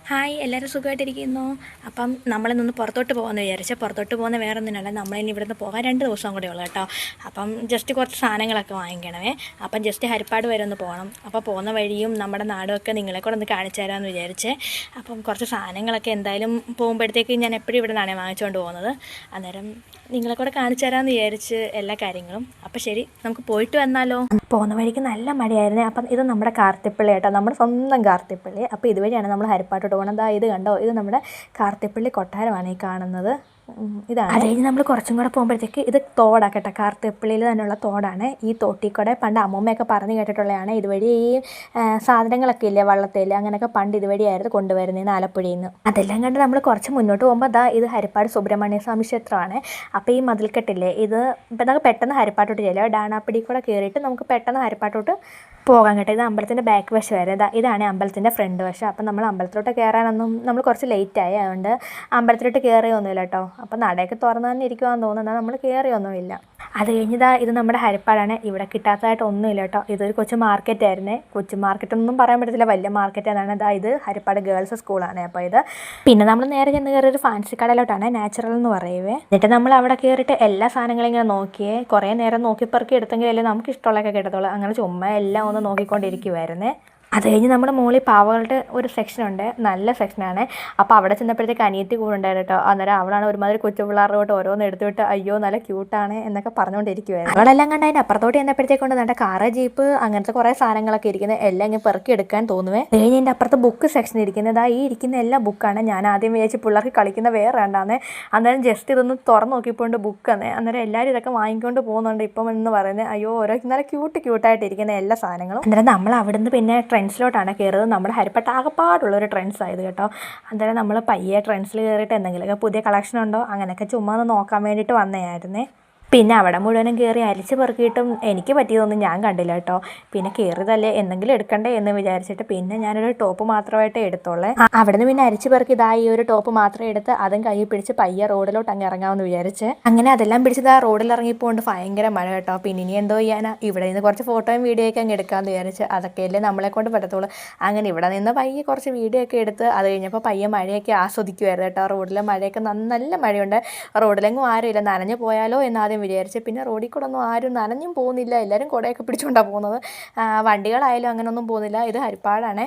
Hi, എല്ലാവരും സുഖമായിട്ടിരിക്കുന്നു. അപ്പം നമ്മളിന്നൊന്ന് പുറത്തോട്ട് പോകാമെന്ന് വിചാരിച്ചു. പുറത്തോട്ട് പോകുന്ന വേറെ ഒന്നിനല്ല, നമ്മളിനി ഇവിടുന്ന് പോകാൻ 2 ദിവസം കൂടെ ഉള്ളൂ കേട്ടോ. അപ്പം ജസ്റ്റ് കുറച്ച് സാധനങ്ങളൊക്കെ വാങ്ങിക്കണമേ. അപ്പം ജസ്റ്റ് ഹരിപ്പാട് വരെ ഒന്ന് പോകണം. അപ്പോൾ പോകുന്ന വഴിയും നമ്മുടെ നാടുമൊക്കെ നിങ്ങളെ കൂടെ ഒന്ന് കാണിച്ചു തരാമെന്ന് വിചാരിച്ചേ. അപ്പം കുറച്ച് സാധനങ്ങളൊക്കെ എന്തായാലും പോകുമ്പോഴത്തേക്ക് ഞാൻ എപ്പോഴും ഇവിടെ നിന്നാണ് വാങ്ങിച്ചുകൊണ്ട് പോകുന്നത്. അന്നേരം നിങ്ങളെ കൂടെ കാണിച്ചു തരാമെന്ന് വിചാരിച്ച് എല്ലാ കാര്യങ്ങളും. അപ്പോൾ ശരി, നമുക്ക് പോയിട്ട് വന്നാലോ. പോകുന്ന വഴിക്ക് നല്ല മഴയായിരുന്നു. അപ്പം ഇത് നമ്മുടെ കാർത്തിപ്പള്ളി കേട്ടോ, നമ്മുടെ സ്വന്തം കാർത്തിപ്പള്ളി. അപ്പോൾ ഇതുവഴിയാണ് നമ്മൾ ഹരിപ്പാട്ടോട്ട് പോകണം. ദാ ഇത് കണ്ടോ, ഇത് നമ്മുടെ കാർത്തിപ്പള്ളി കൊട്ടാരമാണ് ഈ കാണുന്നത്. ഇതാണ്. അത് കഴിഞ്ഞ് നമ്മൾ കുറച്ചും കൂടെ പോകുമ്പോഴത്തേക്ക് ഇത് തോടാണ് കേട്ടോ, കാർത്തിപ്പള്ളിയിൽ തന്നെയുള്ള തോടാണ്. ഈ തോട്ടിക്കൂടെ പണ്ട് അമ്മൂമ്മയൊക്കെ പറഞ്ഞു കേട്ടിട്ടുള്ളതാണ്. ഇതുവഴി ഈ സാധനങ്ങളൊക്കെ ഇല്ലേ, വള്ളത്തേൽ അങ്ങനെയൊക്കെ പണ്ട് ഇതുവഴിയായിരുന്നു കൊണ്ടുവരുന്നത് ആലപ്പുഴയിൽ നിന്ന്. അതെല്ലാം കണ്ട് നമ്മൾ കുറച്ച് മുന്നോട്ട് പോകുമ്പോൾ ദാ ഇത് ഹരിപ്പാട് സുബ്രഹ്മണ്യ സ്വാമി ക്ഷേത്രമാണ്. അപ്പോൾ ഈ മതിൽക്കെട്ടില്ലേ, ഇത് ഇപ്പം നമുക്ക് പെട്ടെന്ന് ഹരിപ്പാട്ടോട്ട് ചെല്ലുക. ഡാണാപ്പിടി കൂടെ കയറിയിട്ട് നമുക്ക് പെട്ടെന്ന് ഹരിപ്പാട്ടോട്ട് പോകാൻ കേട്ടോ. ഇത് അമ്പലത്തിൻ്റെ ബാക്ക് വശം വരെ ഇതാണ് അമ്പലത്തിൻ്റെ ഫ്രണ്ട് വശം. അപ്പം നമ്മൾ അമ്പലത്തിലോട്ട് കയറാനൊന്നും നമ്മൾ കുറച്ച് ലേറ്റായി, അതുകൊണ്ട് അമ്പലത്തിലോട്ട് കയറിയൊന്നുമില്ല കേട്ടോ. അപ്പം നടയൊക്കെ തുറന്ന് തന്നെ ഇരിക്കുവാന്ന് തോന്നുന്നത്, നമ്മൾ കയറിയൊന്നുമില്ല. അത് കഴിഞ്ഞതാ ഇത് നമ്മുടെ ഹരിപ്പാടാണ്. ഇവിടെ കിട്ടാത്തതായിട്ട് ഒന്നുമില്ല കേട്ടോ. ഇതൊരു കൊച്ചു മാർക്കറ്റായിരുന്നേ. കൊച്ചു മാർക്കറ്റൊന്നും പറയാൻ പറ്റത്തില്ല, വലിയ മാർക്കറ്റ് എന്നാണ്. ഇത് ഹരിപ്പാട് ഗേൾസ് സ്കൂളാണ്. അപ്പോൾ ഇത് പിന്നെ നമ്മൾ നേരെ ചെന്ന് കയറി ഒരു ഫാൻസി കടയിലോട്ടാണ്, നാച്ചുറൽ എന്ന് പറയുവേ. എന്നിട്ട് നമ്മൾ അവിടെ കയറിയിട്ട് എല്ലാ സാധനങ്ങളും ഇങ്ങനെ നോക്കിയേ. കുറേ നേരം നോക്കിപ്പറക്കി എടുത്തെങ്കിലല്ലേ നമുക്ക് ഇഷ്ടമുള്ളതൊക്കെ കിട്ടത്തുള്ളൂ. അങ്ങനെ ചുമ്മാ എല്ലാം ഒന്ന് നോക്കിക്കൊണ്ടിരിക്കുമായിരുന്നേ. അത് കഴിഞ്ഞ് നമ്മുടെ മുകളിൽ പാവകളുടെ ഒരു സെക്ഷനുണ്ട്, നല്ല സെക്ഷനാണ്. അപ്പോൾ അവിടെ ചെന്നപ്പോഴത്തേക്ക് അനിയത്തി കൂടെ ഉണ്ടായിരുന്നു കേട്ടോ. അന്നേരം അവളാണ് ഒരുമാതിരി കൊച്ചു പിള്ളേരുടെ തൊട്ട് ഓരോന്ന് എടുത്തുവിട്ട് അയ്യോ നല്ല ക്യൂട്ടാണ് എന്നൊക്കെ പറഞ്ഞുകൊണ്ടിരിക്കുവായിരുന്നു. അവളെല്ലാം കണ്ട് അതിൻ്റെ അപ്പുറത്തോട്ട് ചെന്നപ്പോഴത്തേക്കൊണ്ട് നല്ല കാറ്, ജീപ്പ് അങ്ങനത്തെ കുറേ സാധനങ്ങളൊക്കെ ഇരിക്കുന്നത് എല്ലാം ഇങ്ങനെ പെറുക്കി എടുക്കാൻ തോന്നുവേ. അത് കഴിഞ്ഞ് എൻ്റെ അപ്പുറത്ത് ബുക്ക് സെക്ഷൻ ഇരിക്കുന്നത് ഈ ഇരിക്കുന്ന എല്ലാ ബുക്കാണ്. ഞാൻ ആദ്യം വിചാരിച്ച് പിള്ളേർക്ക് കളിക്കുന്ന വേറെ ഉണ്ടാകുന്നത്. അന്നേരം ജസ്റ്റ് ഇതൊന്ന് തുറന്ന് നോക്കിപ്പോണ്ട് ബുക്കാണ്. അന്നേരം എല്ലാവരും ഇതൊക്കെ വാങ്ങിക്കൊണ്ട് പോകുന്നുണ്ട് ഇപ്പം എന്ന് പറയുന്നത്. അയ്യോ ഓരോ നല്ല ക്യൂട്ടായിട്ടിരിക്കുന്ന എല്ലാ സാധനങ്ങളും. അന്നേരം നമ്മൾ അവിടുന്ന് പിന്നെ ട്രെൻഡ്സിലോട്ടാണ് കയറുന്നത്. നമ്മുടെ ഹരിപ്പാട്ട് ആകെപ്പാടുള്ളൊരു ട്രെൻഡ്സ് ആയത് കേട്ടോ. അന്നേരം നമ്മൾ പയ്യെ ട്രെൻഡ്സിൽ കയറിയിട്ട് എന്തെങ്കിലുമൊക്കെ പുതിയ കളക്ഷൻ ഉണ്ടോ അങ്ങനെയൊക്കെ ചുമ്മാ ഒന്ന് നോക്കാൻ വേണ്ടിയിട്ട് വന്നതായിരുന്നേ. പിന്നെ അവിടെ മുഴുവനും കയറി അരിച്ച് പെറുക്കിയിട്ടും എനിക്ക് പറ്റിയതൊന്നും ഞാൻ കണ്ടില്ല കേട്ടോ. പിന്നെ കയറിയതല്ലേ എന്തെങ്കിലും എടുക്കണ്ടേ എന്ന് വിചാരിച്ചിട്ട് പിന്നെ ഞാനൊരു ടോപ്പ് മാത്രമായിട്ടേ എടുത്തോളേ. അവിടെ നിന്ന് പിന്നെ അരിച്ച് പെറുക്കി ഇതായി ഒരു ടോപ്പ് മാത്രം എടുത്ത് അതും കയ്യിൽ പിടിച്ച് പയ്യെ റോഡിലോട്ട് അങ്ങ് ഇറങ്ങാമെന്ന് വിചാരിച്ച് അങ്ങനെ അതെല്ലാം പിടിച്ചത് ആ റോഡിൽ ഇറങ്ങിപ്പോണ്ട് ഭയങ്കര മഴ കേട്ടോ. പിന്നെ ഇനി എന്തോ ചെയ്യാനാ, ഇവിടെ നിന്ന് കുറച്ച് ഫോട്ടോയും വീഡിയോ ഒക്കെ അങ്ങ് എടുക്കാമെന്ന് വിചാരിച്ച്. അതൊക്കെയല്ലേ നമ്മളെ കൊണ്ട് പറ്റത്തുള്ളൂ. അങ്ങനെ ഇവിടെ നിന്ന് പയ്യെ കുറച്ച് വീഡിയോ ഒക്കെ എടുത്ത് അത് കഴിഞ്ഞപ്പോൾ പയ്യെ മഴയൊക്കെ ആസ്വദിക്കുമായിരുന്നു കേട്ടോ. റോഡിലെ മഴയൊക്കെ നല്ല മഴയുണ്ട്. റോഡിലെങ്ങും ആരുമില്ല, നനഞ്ഞു പോയാലോ എന്നാദ്യം വിചാരിച്ച്. പിന്നെ റോഡിൽ കൂടെ ഒന്നും ആരും നനഞ്ഞും പോകുന്നില്ല, എല്ലാവരും കുടയൊക്കെ പിടിച്ചുകൊണ്ടാണ് പോകുന്നത്. വണ്ടികളായാലും അങ്ങനെയൊന്നും പോകുന്നില്ല. ഇത് ഹരിപ്പാടാണ്,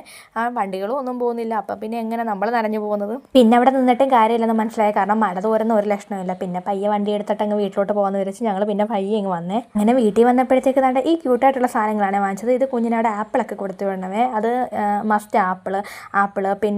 വണ്ടികളും ഒന്നും പോകുന്നില്ല. അപ്പം പിന്നെ എങ്ങനെ നമ്മൾ നനഞ്ഞു പോകുന്നത്. പിന്നെ അവിടെ നിന്നിട്ടും കാര്യമില്ലെന്ന് മനസ്സിലായി, കാരണം മഴ തോരുന്ന ഒരു ലക്ഷണമില്ല. പിന്നെ പയ്യെ വണ്ടി എടുത്തിട്ട് അങ്ങ് വീട്ടിലോട്ട് പോകാമെന്ന് വിചാരിച്ച് ഞങ്ങൾ പിന്നെ പയ്യെ ഇങ്ങ് വന്നേ. അങ്ങനെ വീട്ടിൽ വന്നപ്പോഴത്തേക്ക് തന്നെ ഈ ക്യൂട്ടായിട്ടുള്ള സാധനങ്ങളാണ് വാങ്ങിച്ചത്. ഇത് കുഞ്ഞിനവിടെ ആപ്പിളൊക്കെ കൊടുത്തു വിടണമേ, അത് മസ്റ്റ് ആപ്പിള് പിന്നെ